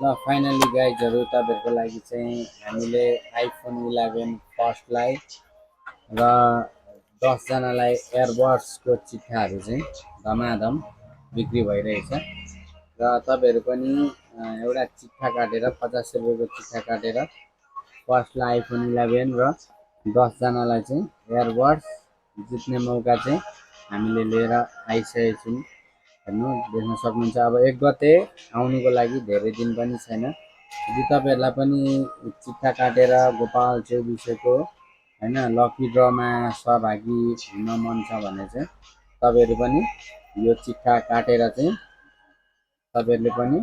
ल फाइनली गाइजहरू तपाईँहरूको लागि चाहिँ हामीले आइफोन 11 फर्स्टलाई र 10जनालाई एयरबड्सको चिट्ठाहरू चाहिँ धमाधम बिक्री भइरहेछ र तपाईँहरू पनि एउटा चिट्ठा काटेर 50 रुपियाँको चिट्ठा काटेर फर्स्टलाई आइफोन 11 र 10जनालाई चाहिँ एयरबड्स जित्ने मौका चाहिँ हामीले लिएर आइसकेको छौँ। हेर्नु देख्न सक्नुहुन्छ। अब 1 गते आउनुको लागि धेरै दिन पनि छैन। यदि तपाईँहरूलाई पनि चिट्ठा काटेर गोपाल चौबिसेको होइन लकी ड्रमा सहभागी हुन मन छ भने चाहिँ तपाईँहरू पनि यो चिट्ठा काटेर चाहिँ तपाईँहरूले पनि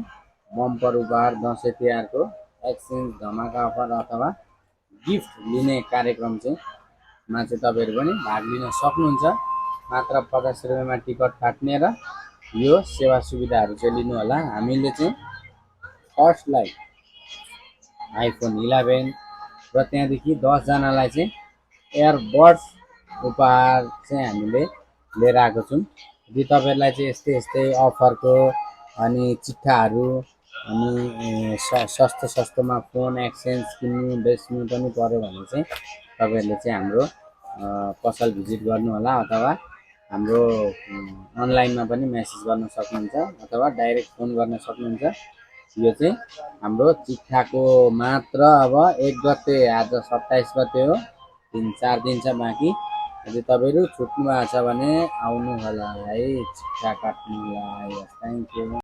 बम्पर उपहार दसैँ तिहारको एक्सचेन्ज धमाका अफर अथवा गिफ्ट लिने कार्यक्रम चाहिँ मा चाहिँ तपाईँहरू पनि भाग लिन सक्नुहुन्छ। मात्र 50 रुपियाँमा टिकट काट्ने र यो सेवा सुविधाहरू चाहिँ लिनु होला। हामीले चाहिँ फर्स्टलाई आइफोन 11 र त्यहाँदेखि 10जनालाई चाहिँ एयरबड्स उपहार चाहिँ हामीले लिएर आएको छौँ। यदि तपाईँहरूलाई चाहिँ यस्तै यस्तै अफरको अनि चिट्ठाहरू अनि सस्तोमा फोन एक्सचेन्ज किन्नु बेच्नु पनि पर्यो भने चाहिँ तपाईँहरूले चाहिँ हाम्रो पसल भिजिट गर्नु होला अथवा हाम्रो अनलाइनमा पनि मेसेज गर्न सक्नुहुन्छ अथवा डाइरेक्ट फोन गर्न सक्नुहुन्छ। यो चाहिँ हाम्रो चिट्ठाको मात्र अब 1 गते, आज 27 गते हो, 3-4 दिन छ बाँकी। यदि तपाईँहरू छुट्नु भएको छ भने आउनु होला है चिट्ठा काट्नुलाई। Thank you.